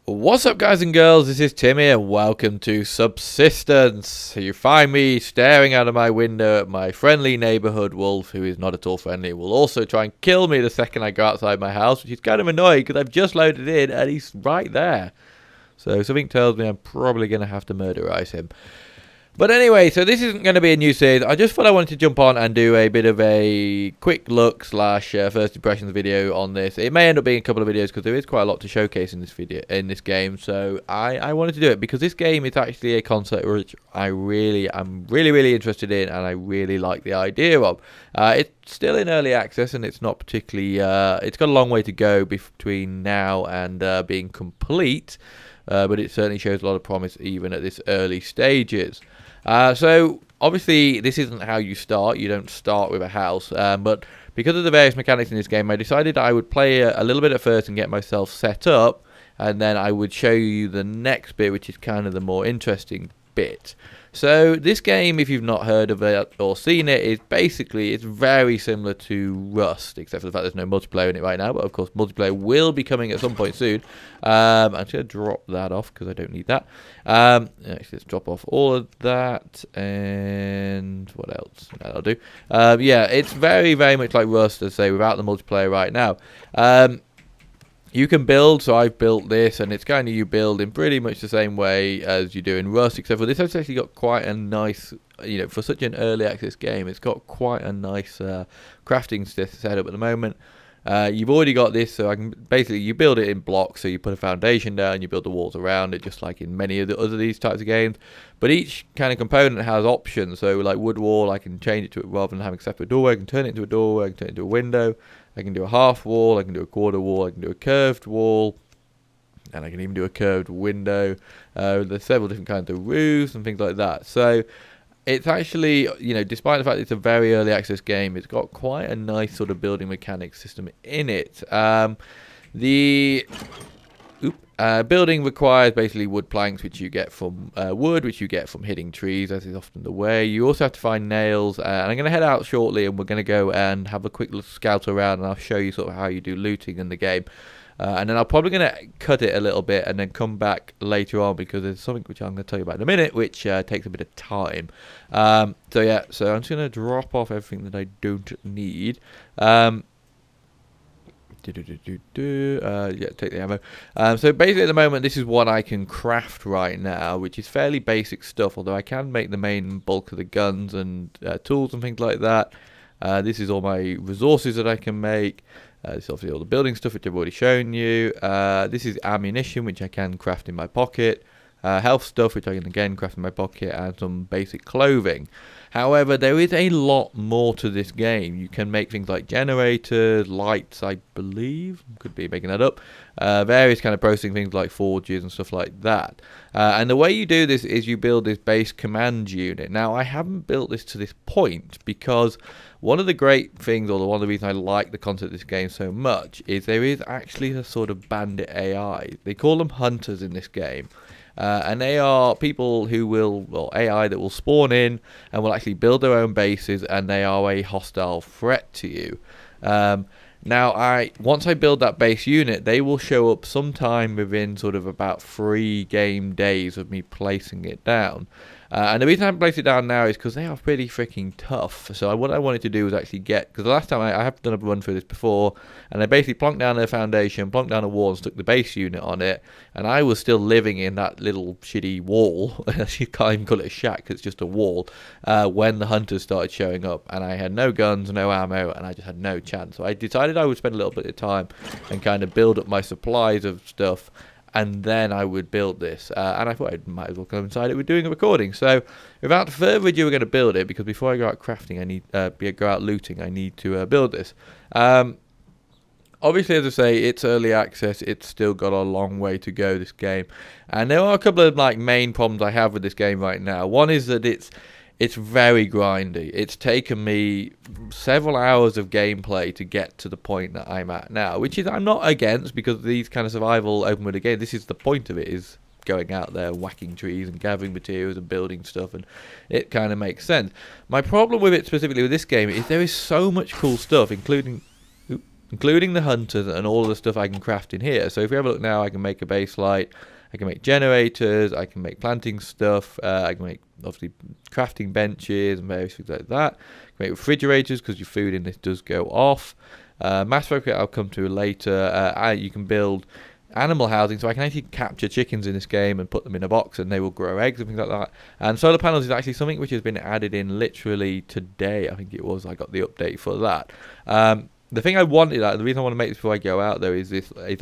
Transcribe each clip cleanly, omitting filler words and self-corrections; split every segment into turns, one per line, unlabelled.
What's up, guys and girls? This is Tim here. Welcome to Subsistence. You find me staring out of my window at my friendly neighborhood wolf, who is not at all friendly, will also try and kill me the second I go outside my house, which is kind of annoying because I've just loaded in and he's right there. So something tells me I'm probably going to have to murderize him. But anyway, so this isn't going to be a new series. I just thought I wanted to jump on and do a bit of a quick look / first impressions video on this. It may end up being a couple of videos because there is quite a lot to showcase in this game. So I wanted to do it because this game is actually a concept which I'm really interested in, and I really like the idea of. It's still in early access, and it's not particularly. It's got a long way to go between now and being complete. But it certainly shows a lot of promise even at this early stages. So obviously this isn't how you start. You don't start with a house, but because of the various mechanics in this game, I decided I would play a little bit at first and get myself set up, and then I would show you the next bit, which is kind of the more interesting bit. So this game, if you've not heard of it or seen it, is basically, it's very similar to Rust, except for the fact there's no multiplayer in it right now. But of course, multiplayer will be coming at some point soon. I'm just going to drop that off because I don't need that. Actually, let's drop off all of that. And what else? That'll do. Yeah, it's very much like Rust, as I say, without the multiplayer right now. You can build, so I've built this, and it's kind of you build in pretty much the same way as you do in Rust, except for this has actually got quite a nice, for such an early access game, it's got quite a nice crafting setup at the moment. You've already got this, so I can basically, you build it in blocks, so you put a foundation down, you build the walls around it, just like in many of the other these types of games. But each kind of component has options, so like wood wall, I can change it to it rather than having a separate doorway, I can turn it into a doorway, I can turn it into a window. I can do a half wall, I can do a quarter wall, I can do a curved wall, and I can even do a curved window. There's several different kinds of roofs and things like that. So it's actually, despite the fact it's a very early access game, it's got quite a nice sort of building mechanics system in it. Building requires basically wood planks, which you get from wood, which you get from hitting trees, as is often the way. You also have to find nails, and I'm going to head out shortly, and we're going to go and have a quick scout around, and I'll show you sort of how you do looting in the game. And then I'm probably going to cut it a little bit and then come back later on, because there's something which I'm going to tell you about in a minute, which takes a bit of time. So I'm just going to drop off everything that I don't need. Take the ammo. So basically at the moment this is what I can craft right now, which is fairly basic stuff, although I can make the main bulk of the guns and tools and things like that. This is all my resources that I can make. This is obviously all the building stuff, which I've already shown you. This is ammunition, which I can craft in my pocket. Health stuff, which I can again craft in my pocket, and some basic clothing. However, there is a lot more to this game. You can make things like generators, lights, I believe. Could be making that up. Various kind of processing things like forges and stuff like that. And the way you do this is you build this base command unit. Now, I haven't built this to this point because one of the great things, or one of the reasons I like the concept of this game so much, is there is actually a sort of bandit AI. They call them hunters in this game. And they are people who AI that will spawn in and will actually build their own bases, and they are a hostile threat to you. Now, once I build that base unit, they will show up sometime within sort of about 3 game days of me placing it down. And the reason I haven't placed it down now is because they are pretty freaking tough. So what I wanted to do was actually because the last time I have done a run through this before, and I basically plonked down their foundation, plonked down a wall, and stuck the base unit on it, and I was still living in that little shitty wall. You can't even call it a shack, it's just a wall, when the hunters started showing up, and I had no guns, no ammo, and I just had no chance. So I decided I would spend a little bit of time and kind of build up my supplies of stuff, and then I would build this. And I thought I might as well coincide it with doing a recording. So without further ado, we're going to build it, because before I go out crafting, I need go out looting, I need to build this. Obviously, as I say, it's early access. It's still got a long way to go, this game. And there are a couple of main problems I have with this game right now. One is that it's very grindy. It's taken me several hours of gameplay to get to the point that I'm at now, which is I'm not against, because these kind of survival open world games, this is the point of it, is going out there whacking trees and gathering materials and building stuff, and it kind of makes sense. My problem with it specifically with this game is there is so much cool stuff, including including the hunters and all of the stuff I can craft in here. So if we have a look now, I can make a base light, I can make generators, I can make planting stuff, I can make obviously crafting benches and various things like that. I can make refrigerators because your food in this does go off. Mass fabricate I'll come to later. You can build animal housing, so I can actually capture chickens in this game and put them in a box and they will grow eggs and things like that. And solar panels is actually something which has been added in literally today, I think it was. I got the update for that. The thing I wanted, the reason I want to make this before I go out though, is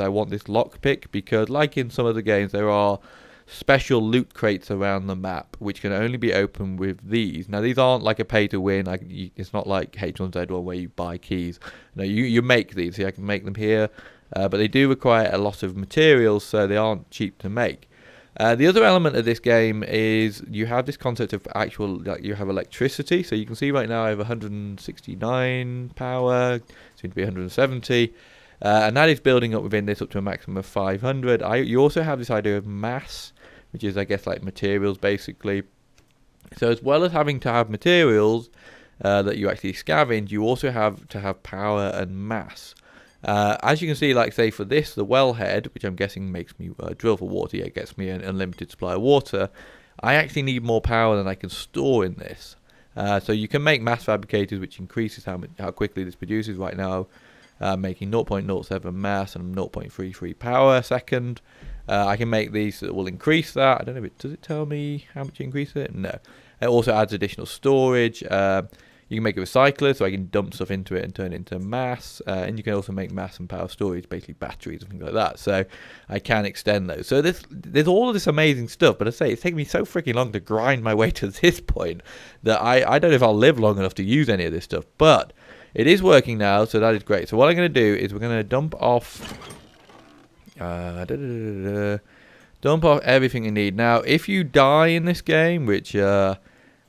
I want this lockpick, because like in some other games there are special loot crates around the map which can only be opened with these. Now these aren't like a pay to win, it's not like H1Z1 where you buy keys. No, you make these. See, I can make them here, but they do require a lot of materials, so they aren't cheap to make. The other element of this game is you have this concept of actual, like, you have electricity. So you can see right now I have 169 power, soon to be 170, and that is building up within this up to a maximum of 500. You also have this idea of mass, which is, I guess, like materials basically. So as well as having to have materials that you actually scavenge, you also have to have power and mass. As you can see, like say for this, the wellhead, which I'm guessing makes me drill for water, yeah, it gets me an unlimited supply of water. I actually need more power than I can store in this. So you can make mass fabricators, which increases how quickly this produces. Right now, making 0.07 mass and 0.33 power a second. I can make these that will increase that. I don't know, does it tell me how much you increase it? No. It also adds additional storage. You can make a recycler, so I can dump stuff into it and turn it into mass. And you can also make mass and power storage, basically batteries and things like that. So I can extend those. So there's all of this amazing stuff. But I say it's taken me so freaking long to grind my way to this point that I don't know if I'll live long enough to use any of this stuff. But it is working now, so that is great. So what I'm going to do is we're going to dump off everything you need. Now, if you die in this game, which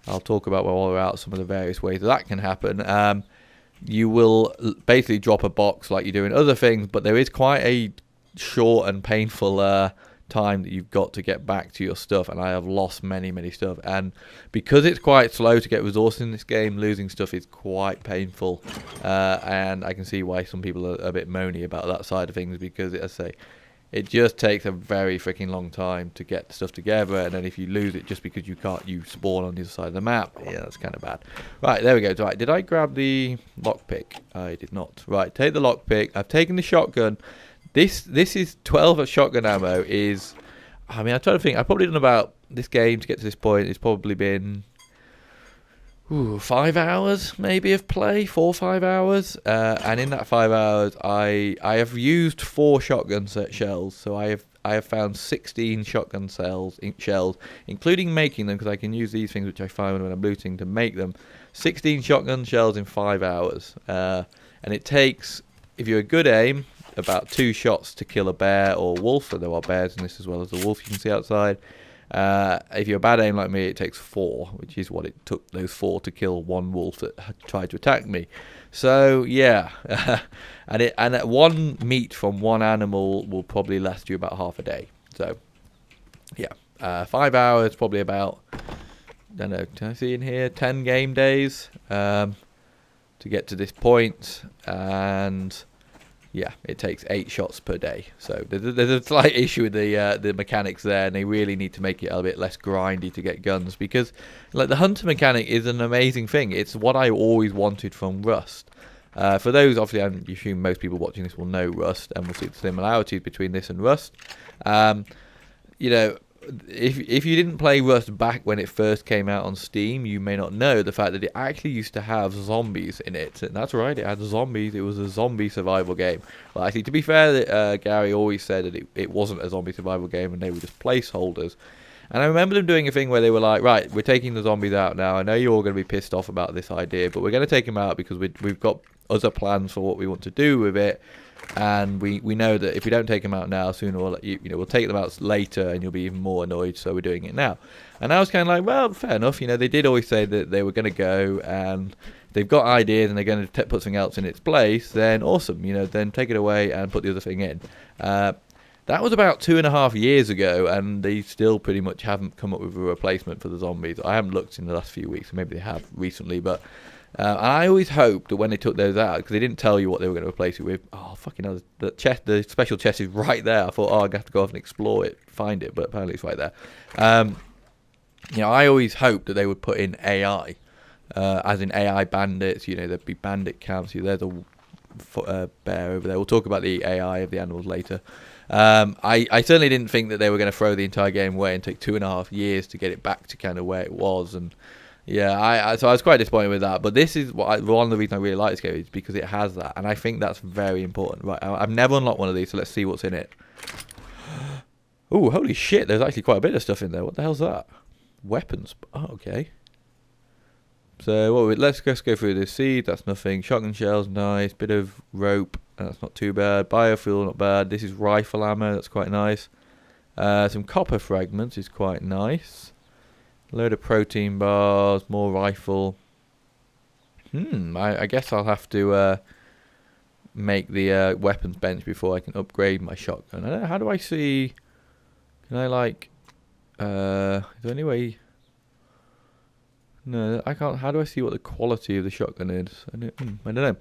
I'll talk about while we're out some of the various ways that can happen. You will basically drop a box like you do in other things, but there is quite a short and painful time that you've got to get back to your stuff, and I have lost many stuff. And because it's quite slow to get resources in this game, losing stuff is quite painful. And I can see why some people are a bit moany about that side of things, because as I say, it just takes a very freaking long time to get stuff together, and then if you lose it just because you spawn on the other side of the map, yeah, that's kind of bad. Right, there we go. Right, did I grab the lockpick? I did not. Right, take the lockpick. I've taken the shotgun. This is 12 shotgun ammo. I'm trying to think. I've probably done about this game to get to this point. It's probably been 5 hours maybe of play, 4 or 5 hours, and in that 5 hours I have used 4 shotgun shells. So I have found 16 shotgun shells, including making them, because I can use these things which I find when I'm looting to make them. 16 shotgun shells in 5 hours, and it takes, if you're a good aim, about 2 shots to kill a bear or wolf. So there are bears in this as well as the wolf you can see outside. If you're a bad aim like me, it takes 4, which is what it took those 4 to kill one wolf that tried to attack me. So yeah, and one meat from one animal will probably last you about half a day. So yeah, 5 hours, probably about, I don't know, can I see in here, 10 game days to get to this point. And yeah, it takes 8 shots per day. So there's a slight issue with the mechanics there, and they really need to make it a bit less grindy to get guns, because like the hunter mechanic is an amazing thing. It's what I always wanted from Rust. For those, obviously, I assume most people watching this will know Rust and will see the similarities between this and Rust. You know, if you didn't play Rust back when it first came out on Steam, you may not know the fact that it actually used to have zombies in it. And that's right, it had zombies. It was a zombie survival game. Well, actually, to be fair, Gary always said that it wasn't a zombie survival game and they were just placeholders. And I remember them doing a thing where they were like, right, we're taking the zombies out now. I know you're all going to be pissed off about this idea, but we're going to take them out because we've got other plans for what we want to do with it. And we know that if we don't take them out now, sooner or later, we'll take them out later, and you'll be even more annoyed. So we're doing it now. And I was kind of like, well, fair enough. They did always say that they were going to go, and they've got ideas, and they're going to put something else in its place. Then awesome, then take it away and put the other thing in. That was about 2.5 years ago, and they still pretty much haven't come up with a replacement for the zombies. I haven't looked in the last few weeks. Maybe they have recently, but And I always hoped that when they took those out, because they didn't tell you what they were going to replace it with. Oh, fucking hell, the special chest is right there. I thought, oh, I'm going to have to go off and explore it, find it, but apparently it's right there. I always hoped that they would put in AI, as in AI bandits. There'd be bandit camps. There's a bear over there. We'll talk about the AI of the animals later. I certainly didn't think that they were going to throw the entire game away and take 2.5 years to get it back to kind of where it was. And so I was quite disappointed with that. But this is one of the reasons I really like this game, is because it has that, and I think that's very important. Right, I've never unlocked one of these, so let's see what's in it. Oh, holy shit! There's actually quite a bit of stuff in there. What the hell's that? Weapons. Oh, okay. So let's just go through this. Seed, that's nothing. Shotgun shells, nice. Bit of rope, that's not too bad. Biofuel, not bad. This is rifle ammo, that's quite nice. Some copper fragments is quite nice. Load of protein bars, more rifle. I guess I'll have to make the weapons bench before I can upgrade my shotgun. I don't know, how do I see? Can I like? Is there any way? No, I can't. How do I see what the quality of the shotgun is? I don't know.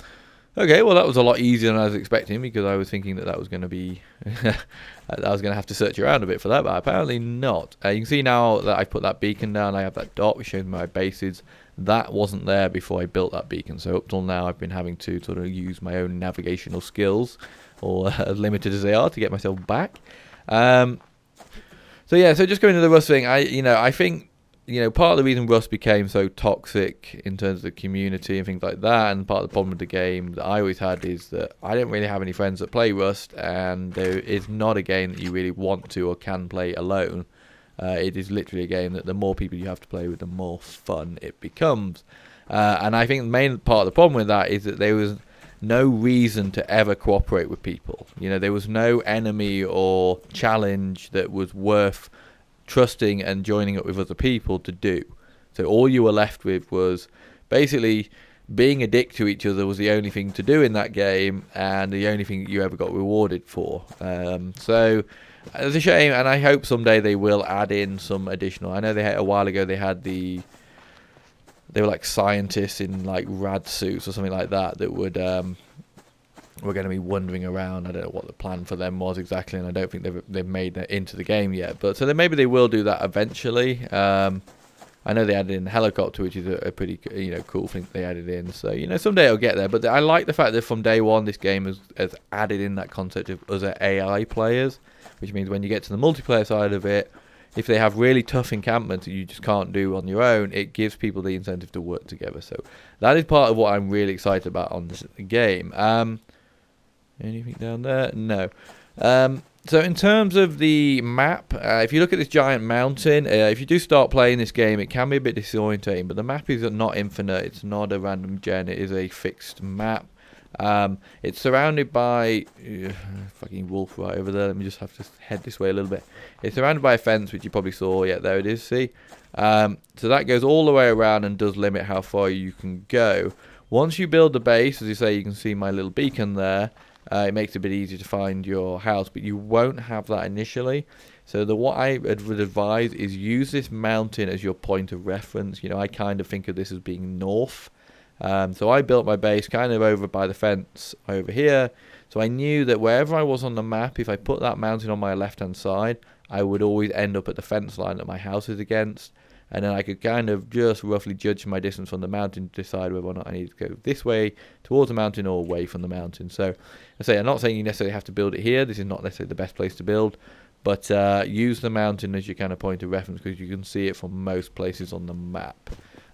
Okay, well that was a lot easier than I was expecting, because I was thinking that was going to be I was going to have to search around a bit for that, but apparently not. You can see now that I put that beacon down, I have that dot which shows my bases. That wasn't there before I built that beacon, so up till now I've been having to sort of use my own navigational skills, or as limited as they are, to get myself back. So just going to the Rust thing, I think part of the reason Rust became so toxic in terms of the community and things like that, and part of the problem with the game that I always had, is that I don't really have any friends that play Rust, and there is not a game that you really want to or can play alone. It is literally a game that the more people you have to play with, the more fun it becomes. And I think the main part of the problem with that is that there was no reason to ever cooperate with people. There was no enemy or challenge that was worth trusting and joining up with other people to do. So all you were left with was basically being a dick to each other was the only thing to do in that game, and the only thing you ever got rewarded for. So it's a shame, and I hope someday they will add in some additional. I know they had a while ago, they were like scientists in like rad suits or something like that would we're going to be wandering around. I don't know what the plan for them was exactly, and I don't think they've made that into the game yet. But so then maybe they will do that eventually. I know they added in helicopter, which is a pretty cool thing they added in. So someday it'll get there. But I like the fact that from day one this game has added in that concept of other AI players, which means when you get to the multiplayer side of it, if they have really tough encampments that you just can't do on your own, it gives people the incentive to work together. So that is part of what I'm really excited about on this game. Anything down there? No. So in terms of the map, if you look at this giant mountain, if you do start playing this game, it can be a bit disorientating, but the map is not infinite. It's not a random gen. It is a fixed map. It's surrounded by fucking wolf right over there. Let me just have to head this way a little bit. It's surrounded by a fence, which you probably saw. Yeah, there it is. See? So that goes all the way around and does limit how far you can go. Once you build the base, as you say, you can see my little beacon there. It makes it a bit easier to find your house, but you won't have that initially. So what I would advise is use this mountain as your point of reference. I kind of think of this as being north. So I built my base kind of over by the fence over here. So I knew that wherever I was on the map, if I put that mountain on my left-hand side, I would always end up at the fence line that my house is against. And then I could kind of just roughly judge my distance from the mountain to decide whether or not I need to go this way towards the mountain or away from the mountain. So I'm not saying you necessarily have to build it here. This is not necessarily the best place to build. But use the mountain as your kind of point of reference, because you can see it from most places on the map.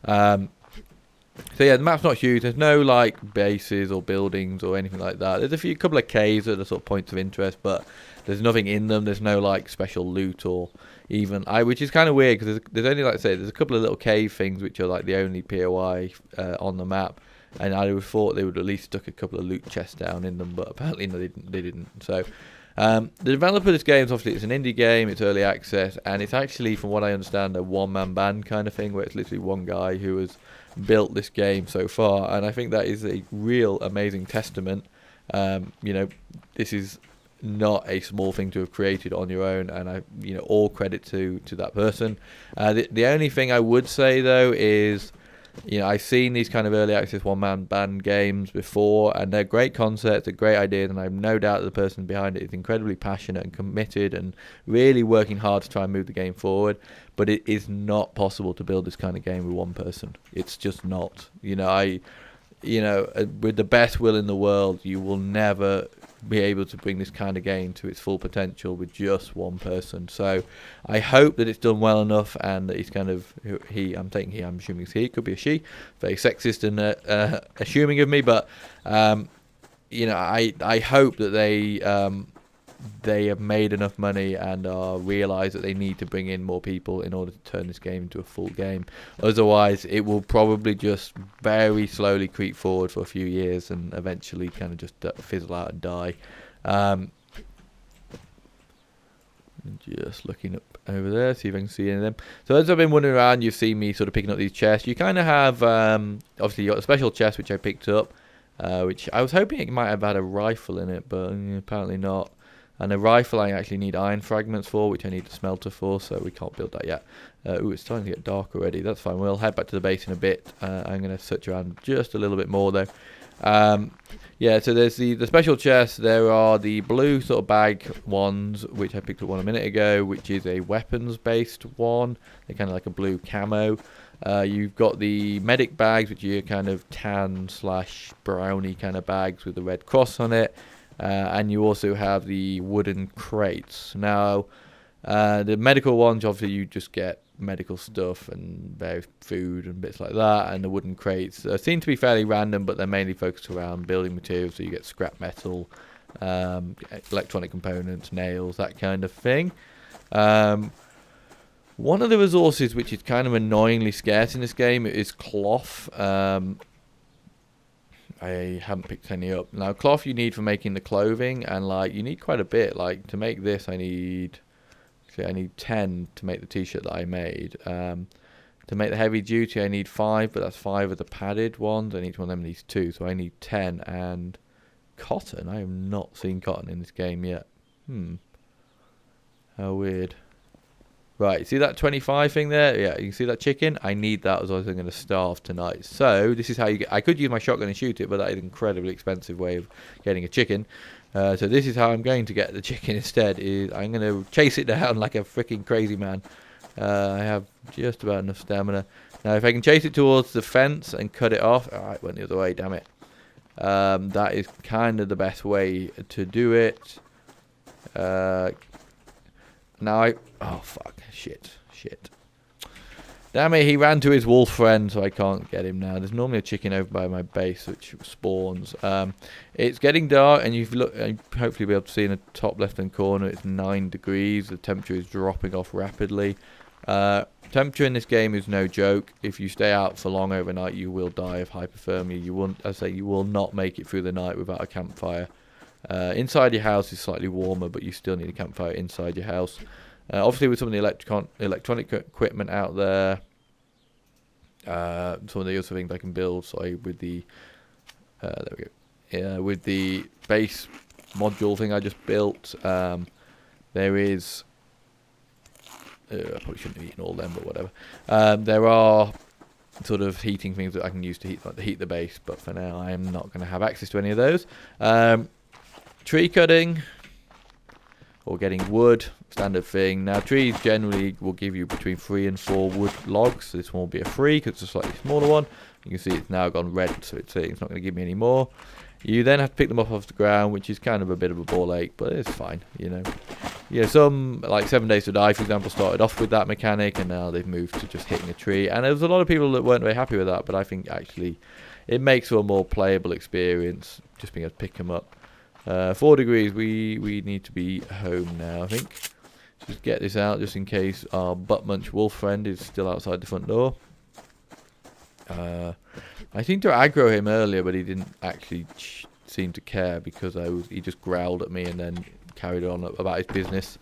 So the map's not huge. There's no like bases or buildings or anything like that. There's a couple of caves that are sort of points of interest, but there's nothing in them. There's no like special loot or even which is kind of weird, because there's only, like I say, there's a couple of little cave things which are like the only POI on the map, and I would have thought they would at least stuck a couple of loot chests down in them, but apparently no, they didn't. So the developer of this game is obviously, it's an indie game, it's early access, and it's actually, from what I understand, a one-man band kind of thing, where it's literally one guy who has built this game so far, and I think that is a real amazing testament. This is not a small thing to have created on your own, and all credit to that person. The only thing I would say though is You know, I've seen these kind of early access one-man band games before, and they're great concepts, they're great ideas, and I have no doubt that the person behind it is incredibly passionate and committed and really working hard to try and move the game forward. But it is not possible to build this kind of game with one person. It's just not. With the best will in the world, you will never be able to bring this kind of game to its full potential with just one person. So I hope that it's done well enough, and that he's kind of I'm assuming it's he, could be a she, very sexist and assuming of me, but I hope that they have made enough money and realise that they need to bring in more people in order to turn this game into a full game. Otherwise, it will probably just very slowly creep forward for a few years and eventually kind of just fizzle out and die. Just looking up over there, see if I can see any of them. So as I've been wandering around, you've seen me sort of picking up these chests. You kind of have, obviously, you got a special chest, which I picked up, which I was hoping it might have had a rifle in it, but apparently not. And a rifle I actually need iron fragments for, which I need a smelter for, so we can't build that yet. It's starting to get dark already. That's fine. We'll head back to the base in a bit. I'm going to search around just a little bit more, though. So there's the special chests. There are the blue sort of bag ones, which I picked up one a minute ago, which is a weapons-based one. They're kind of like a blue camo. You've got the medic bags, which are kind of tan/browny kind of bags with the red cross on it. And you also have the wooden crates. Now, the medical ones, obviously, you just get medical stuff and various food and bits like that. And the wooden crates seem to be fairly random, but they're mainly focused around building materials. So you get scrap metal, electronic components, nails, that kind of thing. One of the resources which is kind of annoyingly scarce in this game is cloth. I haven't picked any up. Now, cloth you need for making the clothing, and you need quite a bit. To make this, I need 10 to make the t-shirt that I made. To make the heavy duty, I need 5, but that's 5 of the padded ones. And each one of them needs 2, so I need 10. And cotton, I have not seen cotton in this game yet. How weird. Right, see that 25 thing there? Yeah, you can see that chicken? I need that, otherwise I'm going to starve tonight. So, this is how you get... I could use my shotgun and shoot it, but that is an incredibly expensive way of getting a chicken. So this is how I'm going to get the chicken instead. Is I'm going to chase it down like a freaking crazy man. I have just about enough stamina. Now, if I can chase it towards the fence and cut it off... Alright, went the other way, damn it. That is kind of the best way to do it. Now oh fuck, shit. Damn it, he ran to his wolf friend, so I can't get him now. There's normally a chicken over by my base which spawns. It's getting dark, and you've hopefully be able to see in the top left-hand corner, it's 9 degrees. The temperature is dropping off rapidly. Temperature in this game is no joke. If you stay out for long overnight, you will die of hypothermia. You will not make it through the night without a campfire. Inside your house is slightly warmer, but you still need a campfire inside your house. Obviously, with some of the electronic equipment out there, some of the other things I can build. With the there we go. Yeah, with the base module thing I just built, there is. I probably shouldn't have eaten all them, but whatever. There are sort of heating things that I can use to heat the base, but for now I am not going to have access to any of those. Tree cutting or getting wood, standard thing. Now, trees generally will give you between 3 and 4 wood logs. So this one will be a 3 because it's a slightly smaller one. You can see it's now gone red, so it's not going to give me any more. You then have to pick them up off the ground, which is kind of a bit of a ball ache, but it's fine, some, like 7 Days to Die, for example, started off with that mechanic, and now they've moved to just hitting a tree. And there was a lot of people that weren't very happy with that, but I think actually it makes for a more playable experience, just being able to pick them up. 4 degrees, we need to be home now, I think. Just get this out, just in case our butt munch wolf friend is still outside the front door. I seemed to aggro him earlier, but he didn't actually seem to care because he just growled at me and then carried on about his business.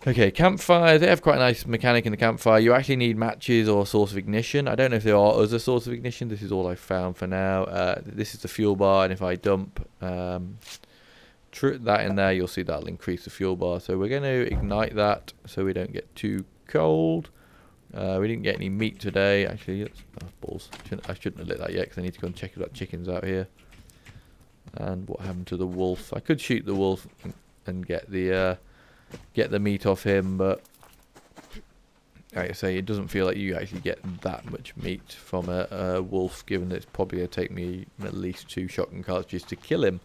Okay, campfire. They have quite a nice mechanic in the campfire. You actually need matches or a source of ignition. I don't know if there are other sources of ignition. This is all I've found for now. This is the fuel bar, and if I dump that in there, you'll see that'll increase the fuel bar. So we're going to ignite that so we don't get too cold. We didn't get any meat today. Actually, oh, balls. I shouldn't have lit that yet because I need to go and check about chickens out here. And what happened to the wolf? I could shoot the wolf and get the meat off him, but like I say, it doesn't feel like you actually get that much meat from a wolf, given that it's probably going to take me at least 2 shotgun cartridges to kill him.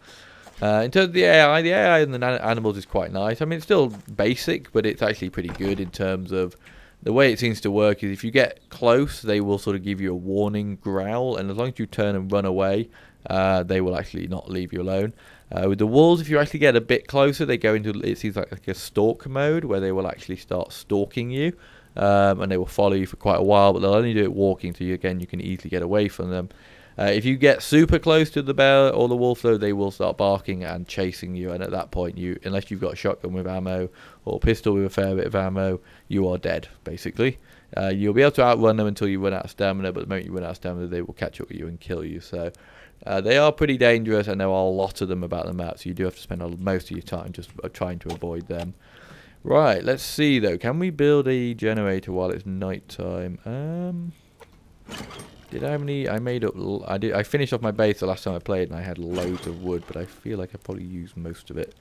In terms of the AI in the animals is quite nice. I mean, it's still basic, but it's actually pretty good in terms of the way it seems to work is if you get close, they will sort of give you a warning growl, and as long as you turn and run away, they will actually not leave you alone. With the wolves, if you actually get a bit closer, they go into, it seems like a stalk mode, where they will actually start stalking you, and they will follow you for quite a while, but they'll only do it walking, so you can easily get away from them. If you get super close to the bear or the wolf, though, they will start barking and chasing you, and at that point, unless you've got a shotgun with ammo or a pistol with a fair bit of ammo, you are dead, basically. You'll be able to outrun them until you run out of stamina, but the moment you run out of stamina, they will catch up with you and kill you. So they are pretty dangerous, and there are a lot of them about the map, so you do have to spend most of your time just trying to avoid them. Right, let's see, though. Can we build a generator while it's night time? Did I have any? I finished off my base the last time I played, and I had loads of wood, but I feel like I probably used most of it.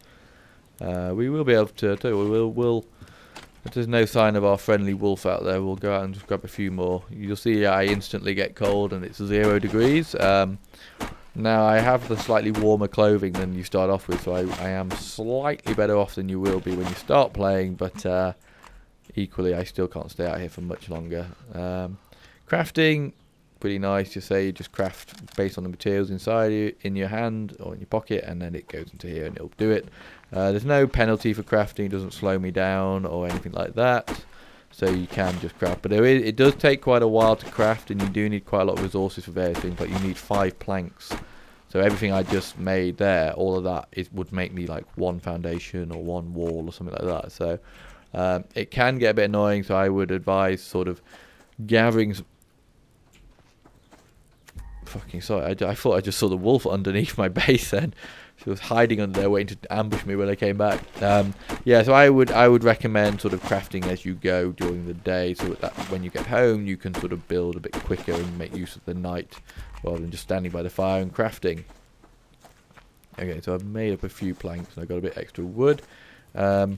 We will be able to. If there's no sign of our friendly wolf out there, we'll go out and just grab a few more. You'll see I instantly get cold, and it's 0 degrees. Now I have the slightly warmer clothing than you start off with, so I am slightly better off than you will be when you start playing, but equally I still can't stay out here for much longer. Crafting. Pretty nice. You just craft based on the materials inside you, in your hand or in your pocket, and then it goes into here and it'll do it. There's no penalty for crafting. It doesn't slow me down or anything like that, so you can just craft. But it does take quite a while to craft, and you do need quite a lot of resources for various things. Like you need 5 planks, so everything I just made there, all of that would make me like 1 foundation or 1 wall or something like that. So it can get a bit annoying, so I would advise sort of gathering Fucking sorry, I thought I just saw the wolf underneath my base then. She was hiding under there waiting to ambush me when I came back. Yeah, so I would recommend sort of crafting as you go during the day, so that when you get home you can sort of build a bit quicker and make use of the night rather than just standing by the fire and crafting. Okay, so I've made up a few planks and I got a bit extra wood. One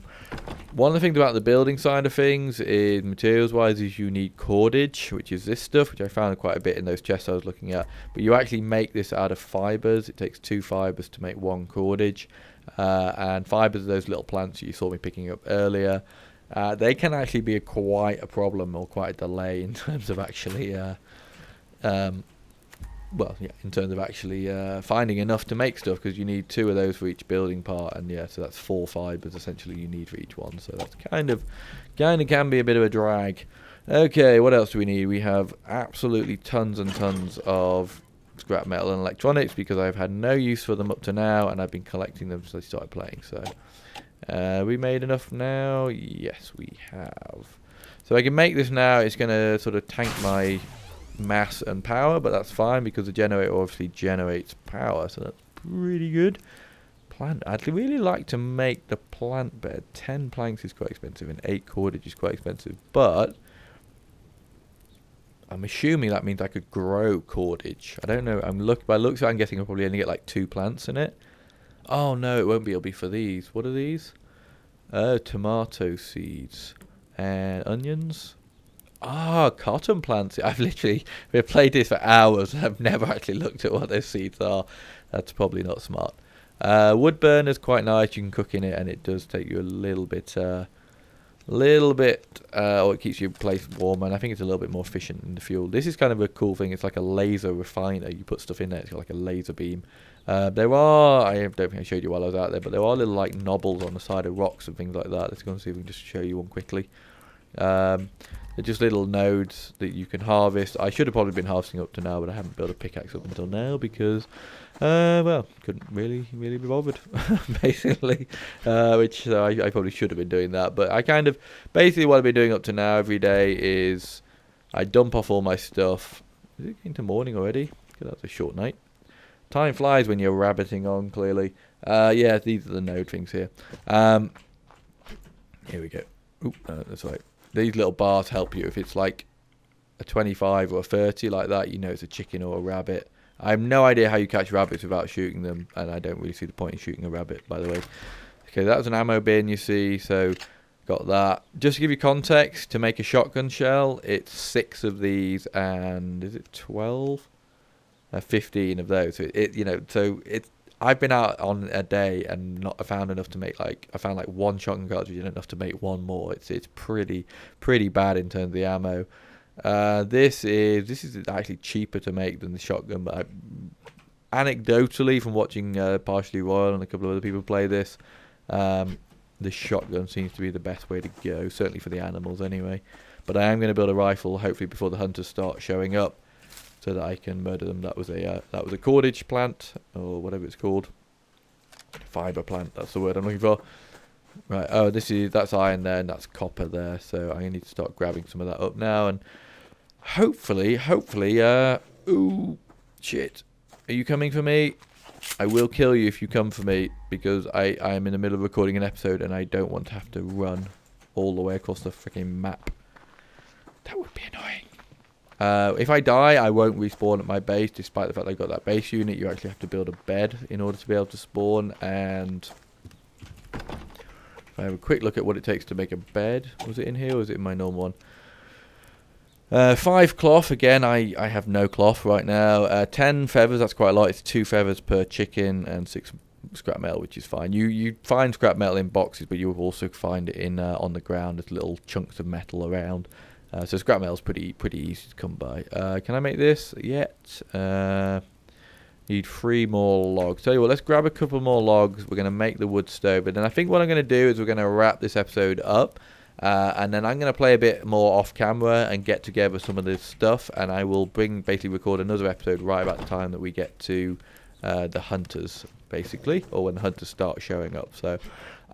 of the things about the building side of things is materials wise is you need cordage, which is this stuff, which I found quite a bit in those chests I was looking at, but you actually make this out of fibers. It takes 2 fibers to make 1 cordage, and fibers are those little plants you saw me picking up earlier. They can actually be quite a problem or quite a delay in terms of actually in terms of actually finding enough to make stuff, because you need 2 of those for each building part, and yeah, so that's 4 fibers essentially you need for each one. So that's kind of can be a bit of a drag. Okay, what else do we need? We have absolutely tons and tons of scrap metal and electronics because I've had no use for them up to now, and I've been collecting them since I started playing. So we made enough now. Yes, we have. So I can make this now. It's going to sort of tank my mass and power, but that's fine because the generator obviously generates power, so that's pretty good. I'd really like to make the plant bed. 10 planks is quite expensive and 8 cordage is quite expensive, but I'm assuming that means I could grow cordage. I don't know. By looks of it, I'm guessing I'll probably only get like 2 plants in it. Oh no, it won't be. It'll be for these. What are these? Tomato seeds and onions. Cotton plants. We've played this for hours and I've never actually looked at what those seeds are. That's probably not smart. Wood burner's quite nice. You can cook in it, and it does take you a little bit, or it keeps your place warm, and I think it's a little bit more efficient in the fuel. This is kind of a cool thing. It's like a laser refiner. You put stuff in there. It's got like a laser beam. I don't think I showed you while I was out there, but there are little like knobbles on the side of rocks and things like that. Let's go and see if we can just show you one quickly. They're just little nodes that you can harvest. I should have probably been harvesting up to now, but I haven't built a pickaxe up until now because, couldn't really be bothered, basically. Which I probably should have been doing that. But basically what I've been doing up to now every day is I dump off all my stuff. Is it getting to morning already? Because that's a short night. Time flies when you're rabbiting on, clearly. Yeah, these are the node things here. Here we go. That's right. these little bars help you. If it's like a 25 or a 30 like that, you know it's a chicken or a rabbit. I have no idea how you catch rabbits without shooting them, and I don't really see the point in shooting a rabbit, by the way. Okay, that was an ammo bin, you see, so got that. Just to give you context, to make a shotgun shell, it's 6 of these, and is it 12? 15 of those. So I've been out on a day and not found enough to make I found like 1 shotgun cartridge and enough to make 1 more. It's pretty bad in terms of the ammo. This is actually cheaper to make than the shotgun, but anecdotally from watching Partially Royal and a couple of other people play this, the shotgun seems to be the best way to go, certainly for the animals anyway. But I am going to build a rifle hopefully before the hunters start showing up, so that I can murder them. That was a cordage plant, or whatever it's called. Fiber plant, that's the word I'm looking for. Right, oh, that's iron there, and that's copper there, so I need to start grabbing some of that up now, and hopefully, ooh, shit. Are you coming for me? I will kill you if you come for me, because I am in the middle of recording an episode, and I don't want to have to run all the way across the freaking map. That would be annoying. If I die, I won't respawn at my base, despite the fact I got that base unit. You actually have to build a bed in order to be able to spawn, and if I have a quick look at what it takes to make a bed. Was it in here, or was it in my normal one? 5 cloth, again, I have no cloth right now. 10 feathers, that's quite a lot. It's 2 feathers per chicken, and 6 scrap metal, which is fine. You find scrap metal in boxes, but you'll also find it in on the ground as little chunks of metal around. So scrap metal is pretty easy to come by. Can I make this yet? Need 3 more logs. Tell you what, let's grab a couple more logs. We're going to make the wood stove. But then I think what I'm going to do is we're going to wrap this episode up. And then I'm going to play a bit more off camera and get together some of this stuff. And I will basically record another episode right about the time that we get to the hunters, basically. Or when the hunters start showing up. So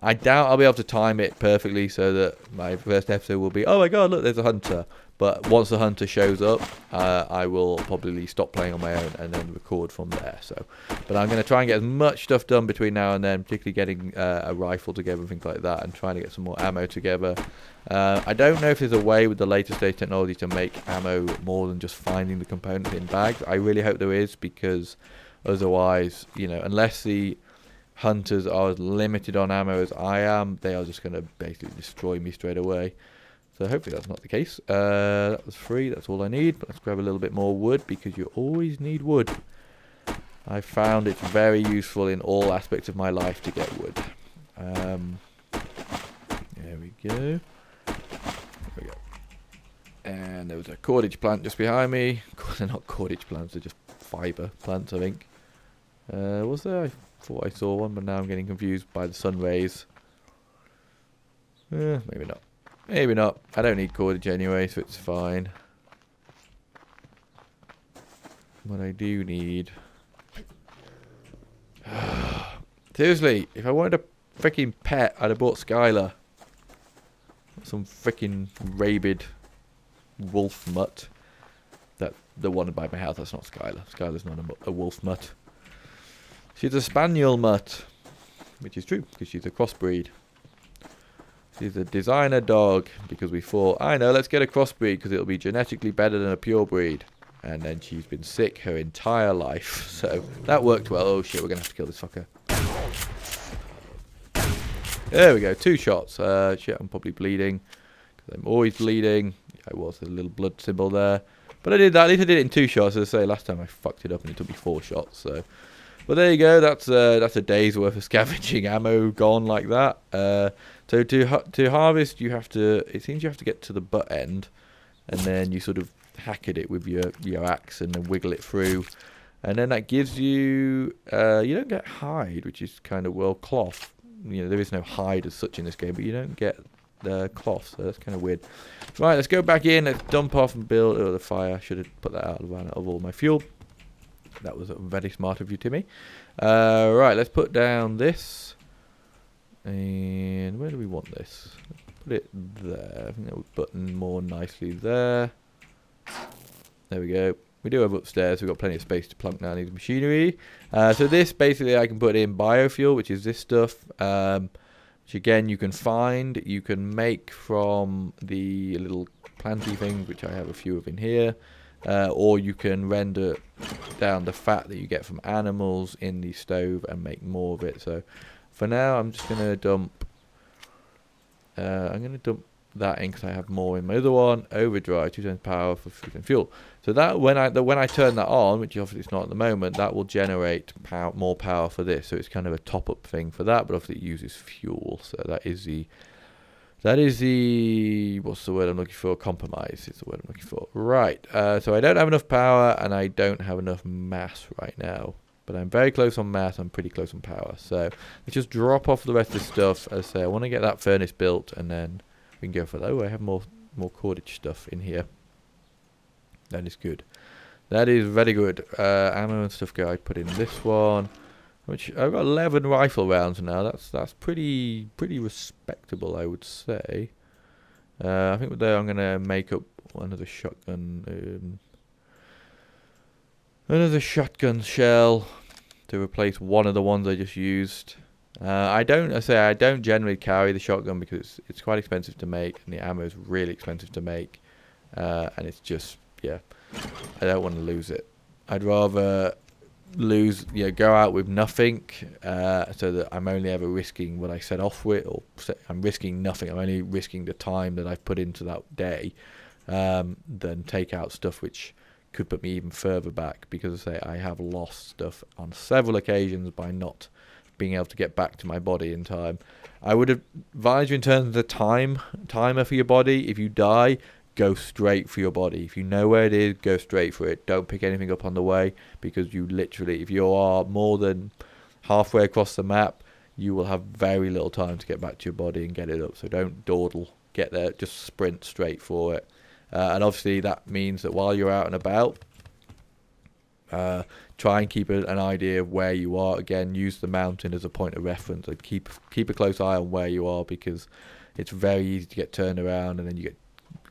I doubt I'll be able to time it perfectly so that my first episode will be, oh my god, look, there's a hunter. But once the hunter shows up, I will probably stop playing on my own and then record from there. So, but I'm going to try and get as much stuff done between now and then, particularly getting a rifle together and things like that, and trying to get some more ammo together. I don't know if there's a way with the latest stage technology to make ammo more than just finding the components in bags. I really hope there is, because otherwise, unless the hunters are as limited on ammo as I am, they are just going to basically destroy me straight away. So hopefully that's not the case. That was 3, that's all I need. But let's grab a little bit more wood, because you always need wood. I found it's very useful in all aspects of my life to get wood. There we go. And there was a cordage plant just behind me. They're not cordage plants, they're just fibre plants, I think. Was there? I thought I saw one, but now I'm getting confused by the sun rays. Maybe not. Maybe not. I don't need cordage anyway, so it's fine. What I do need... Seriously, if I wanted a freaking pet, I'd have bought Skylar. Some freaking rabid wolf mutt. The one by my house, that's not Skylar. Skylar's not a wolf mutt. She's a spaniel mutt. Which is true, because she's a crossbreed. She's a designer dog, because we thought, I know, let's get a crossbreed, because it'll be genetically better than a pure breed. And then she's been sick her entire life. So that worked well. Oh shit, we're going to have to kill this fucker. There we go, 2 shots. Shit, I'm probably bleeding, because I'm always bleeding. I was a little blood symbol there. But I did that. At least I did it in 2 shots. As I say, last time I fucked it up and it took me 4 shots. So, but there you go. That's a day's worth of scavenging ammo gone like that. So to harvest, you have to. It seems you have to get to the butt end, and then you sort of hack at it with your axe and then wiggle it through, and then that gives you. You don't get hide, which is kind of cloth. There is no hide as such in this game, but you don't get the cloth, so that's kind of weird. Right, let's go back in. Let's dump off and build the fire. I should have put that out of all my fuel. That was very smart of you, Timmy. Right, let's put down this. And where do we want this? Put it there. I think that would button more nicely there. There we go. We do have upstairs. We've got plenty of space to plunk down these machinery. So this, basically, I can put in biofuel, which is this stuff. Which which again you can find. You can make from the little planty things, which I have a few of in here, or you can render down the fat that you get from animals in the stove and make more of it. So for now, I'm just going to dump. I'm going to dump that in because I have more in my other one. Overdrive, 2 times power for food and fuel. So that when I turn that on, which obviously it's not at the moment, that will generate more power for this. So it's kind of a top-up thing for that, but obviously it uses fuel. So that is the what's the word I'm looking for? Compromise is the word I'm looking for. Right. So I don't have enough power and I don't have enough mass right now. But I'm very close on mass. I'm pretty close on power. So let's just drop off the rest of this stuff. As I say, I want to get that furnace built and then we can go for that. Oh, I have more cordage stuff in here. That is good. That is very good. Ammo and stuff I put in this one. Which I've got 11 rifle rounds now. That's pretty respectable, I would say. I think with that I'm gonna make up another shotgun shell to replace one of the ones I just used. I don't generally carry the shotgun because it's quite expensive to make and the ammo is really expensive to make, and it's just I don't want to lose it. I'd rather go out with nothing, so that I'm only ever risking what I set off with, or I'm risking nothing. I'm only risking the time that I've put into that day, than take out stuff which could put me even further back, because I have lost stuff on several occasions by not being able to get back to my body in time. I would advise you in terms of the timer for your body. If you die, go straight for your body. If you know where it is, go straight for it. Don't pick anything up on the way, because you literally, if you are more than halfway across the map, you will have very little time to get back to your body and get it up. So don't dawdle. Get there, just sprint straight for it. And obviously that means that while you're out and about, try and keep an idea of where you are. Again, use the mountain as a point of reference. And keep a close eye on where you are, because it's very easy to get turned around and then you get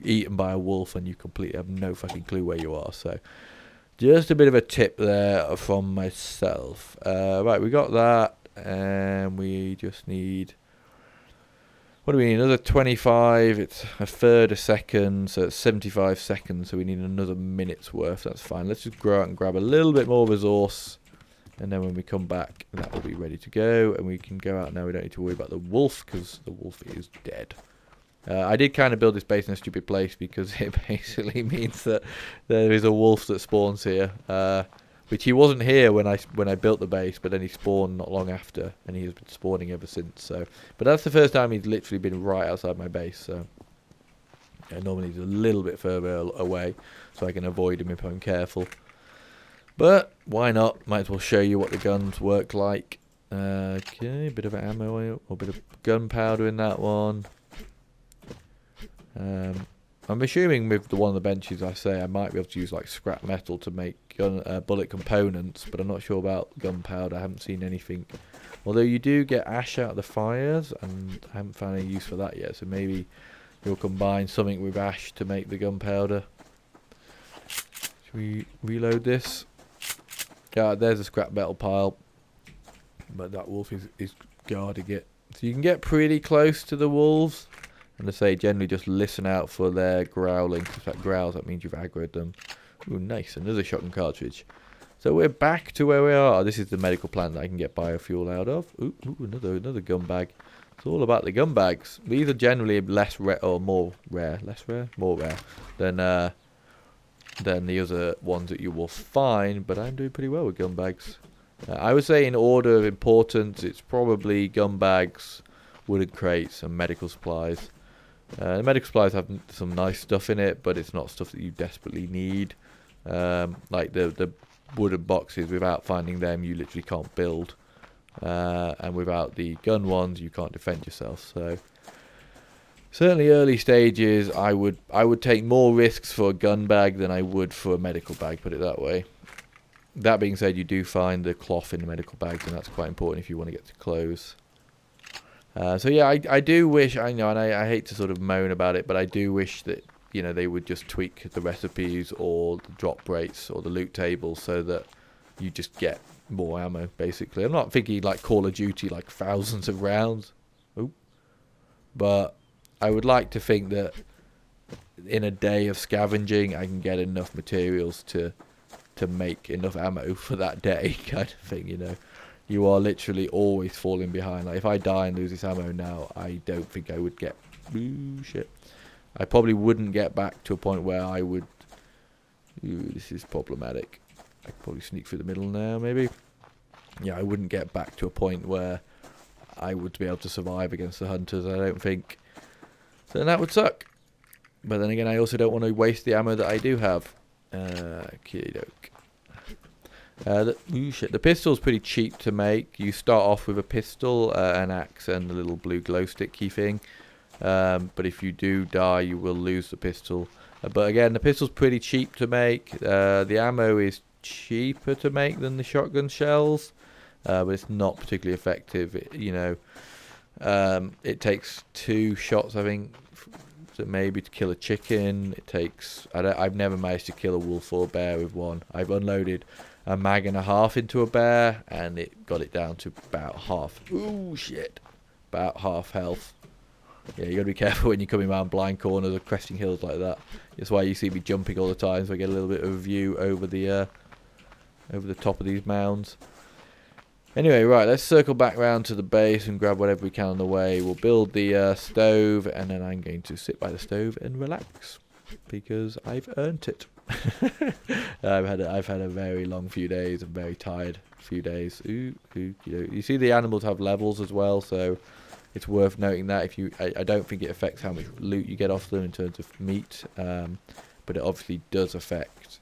eaten by a wolf and you completely have no fucking clue where you are. So just a bit of a tip there from myself. Right, we got that, and we just need, what do we need? Another 25. It's a third a second, so it's 75 seconds. So we need another minute's worth. That's fine. Let's just go out and grab a little bit more resource, and then when we come back, that will be ready to go. And we can go out now. We don't need to worry about the wolf, because the wolf is dead. I did kind of build this base in a stupid place, because it basically means that there is a wolf that spawns here. Which he wasn't here when I built the base, but then he spawned not long after, and he has been spawning ever since. So, but that's the first time he's literally been right outside my base. So, normally he's a little bit further away, so I can avoid him if I'm careful. But why not? Might as well show you what the guns work like. Okay, a bit of ammo or a bit of gunpowder in that one. I'm assuming with the one of the benches I might be able to use like scrap metal to make bullet components, but I'm not sure about gunpowder. I haven't seen anything. Although you do get ash out of the fires, and I haven't found any use for that yet. So maybe you'll combine something with ash to make the gunpowder. Should we reload this? Yeah, there's a scrap metal pile, but that wolf is guarding it. So you can get pretty close to the wolves. And I say, generally just listen out for their growling. If that growls, that means you've aggroed them. Ooh, nice. Another shotgun cartridge. So we're back to where we are. This is the medical plant that I can get biofuel out of. Ooh, another gun bag. It's all about the gun bags. These are generally less rare, or more rare. Less rare? More rare than the other ones that you will find. But I'm doing pretty well with gun bags. I would say in order of importance, it's probably gun bags, wooden crates, and medical supplies. The medical supplies have some nice stuff in it, but it's not stuff that you desperately need. Like the wooden boxes, without finding them, you literally can't build. And without the gun ones, you can't defend yourself. So certainly early stages, I would take more risks for a gun bag than I would for a medical bag, put it that way. That being said, you do find the cloth in the medical bags, and that's quite important if you want to get to clothes. So yeah, I do wish, I know, and I hate to sort of moan about it, but I do wish that, they would just tweak the recipes or the drop rates or the loot tables so that you just get more ammo, basically. I'm not thinking like Call of Duty, like thousands of rounds. Oh, But I would like to think that in a day of scavenging, I can get enough materials to make enough ammo for that day, kind of thing, you know. You are literally always falling behind. Like, if I die and lose this ammo now, I don't think I would get... Ooh, shit. I probably wouldn't get back to a point where I would... Ooh, this is problematic. I could probably sneak through the middle now, maybe. Yeah, I wouldn't get back to a point where I would be able to survive against the hunters, I don't think. So that would suck. But then again, I also don't want to waste the ammo that I do have. Okey-doke. The pistol's pretty cheap to make. You start off with a pistol, an axe, and a little blue glow stick key thing. But if you do die, you will lose the pistol. But again, the pistol's pretty cheap to make. The ammo is cheaper to make than the shotgun shells, but it's not particularly effective. It takes 2 shots, I think, maybe to kill a chicken. It takes... I've never managed to kill a wolf or a bear with one. I've unloaded a mag and a half into a bear, and it got it down to about half. Ooh, shit. About half health. Yeah, you got to be careful when you're coming around blind corners or cresting hills like that. That's why you see me jumping all the time, so I get a little bit of a view over the top of these mounds. Anyway, right, let's circle back round to the base and grab whatever we can on the way. We'll build the stove, and then I'm going to sit by the stove and relax, because I've earned it. I've had a very long few days, a very tired few days. You see the animals have levels as well, so it's worth noting that. I don't think it affects how much loot you get off them in terms of meat, but it obviously does affect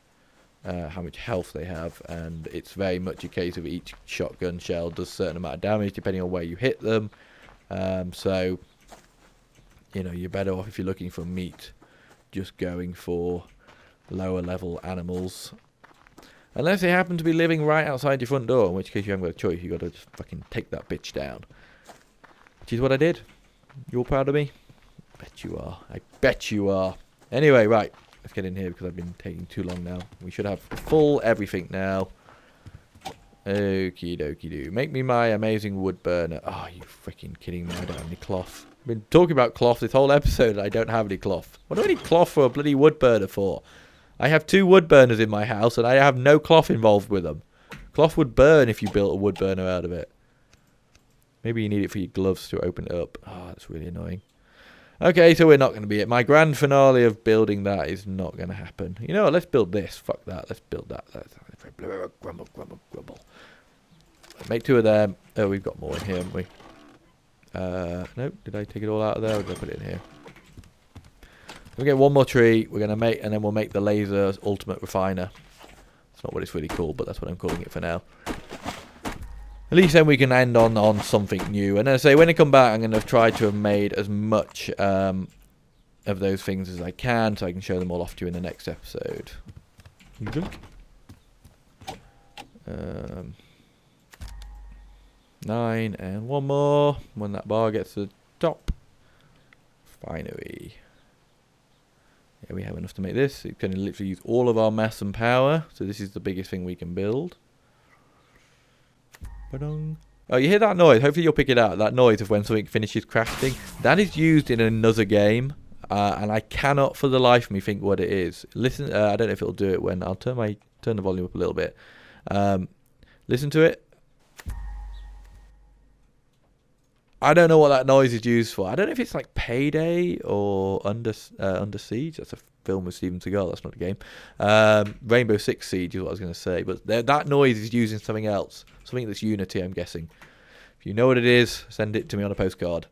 how much health they have, and it's very much a case of each shotgun shell does a certain amount of damage depending on where you hit them. So you're better off, if you're looking for meat, just going for lower level animals, unless they happen to be living right outside your front door, in which case you haven't got a choice. You got to just fucking take that bitch down, which is what I did. You all proud of me? Bet you are. I bet you are. Anyway, right. Let's get in here because I've been taking too long now. We should have full everything now. Okie dokie do. Make me my amazing wood burner. Oh, you freaking kidding me. I don't have any cloth. I've been talking about cloth this whole episode and I don't have any cloth. What do I need cloth for a bloody wood burner for? I have 2 wood burners in my house and I have no cloth involved with them. Cloth would burn if you built a wood burner out of it. Maybe you need it for your gloves to open it up. Oh, that's really annoying. Okay, so we're not going to be it. My grand finale of building that is not going to happen. You know what? Let's build this. Fuck that. Let's build that. Grumble, grumble, grumble. Make 2 of them. Oh, we've got more in here, haven't we? Nope. Did I take it all out of there, or did I put it in here? We'll get 1 more tree. We're going to make, and then we'll make the laser ultimate refiner. That's not what it's really called, but that's what I'm calling it for now. At least then we can end on something new. And as I say, when I come back, I'm going to try to have made as much of those things as I can, so I can show them all off to you in the next episode. 9 and 1 more. When that bar gets to the top. Finally. Yeah, we have enough to make this. It's going to literally use all of our mass and power. So this is the biggest thing we can build. Oh, you hear that noise? Hopefully you'll pick it out. That noise of when something finishes crafting. That is used in another game. And I cannot for the life of me think what it is. Listen, I don't know if it'll do it when... I'll turn the volume up a little bit. Listen to it. I don't know what that noise is used for. I don't know if it's like Payday or Under Siege. That's a film with Steven Seagal. That's not a game. Rainbow Six Siege is what I was going to say. But that noise is used in something else. Something that's Unity, I'm guessing. If you know what it is, send it to me on a postcard.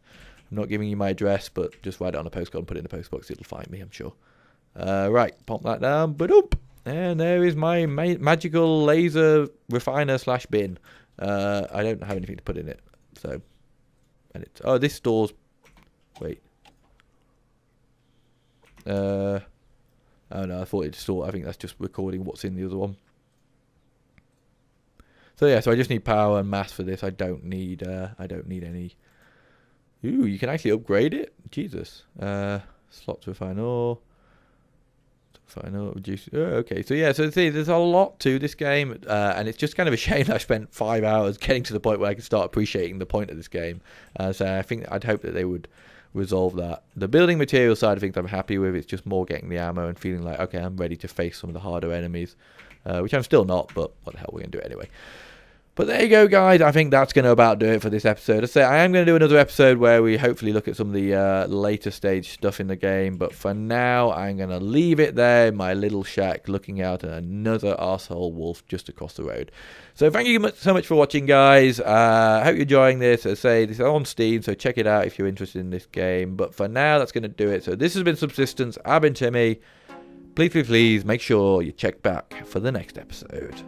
I'm not giving you my address, but just write it on a postcard and put it in the postbox. It'll find me, I'm sure. Right, pop that down. Ba-doop. And there is my magical laser refiner / bin. I don't have anything to put in it. So, oh, this stores... Wait. Oh no, I thought it stored... I think that's just recording what's in the other one. So yeah, so I just need power and mass for this. I don't need any. Ooh, you can actually upgrade it. Jesus. Slot to refine ore. Reduce. Oh, okay. So yeah, so see, there's a lot to this game, and it's just kind of a shame that I spent 5 hours getting to the point where I could start appreciating the point of this game. So I think I'd hope that they would resolve that. The building material side of things I'm happy with. It's just more getting the ammo and feeling like, okay, I'm ready to face some of the harder enemies, which I'm still not, but what the hell, we're going to do it anyway. But there you go, guys. I think that's going to about do it for this episode. I say I am going to do another episode where we hopefully look at some of the later stage stuff in the game. But for now, I'm going to leave it there in my little shack looking out at another arsehole wolf just across the road. So thank you so much for watching, guys. I hope you're enjoying this. As I say, this is on Steam, so check it out if you're interested in this game. But for now, that's going to do it. So this has been Subsistence. I've been Timmy. Please, please, please make sure you check back for the next episode.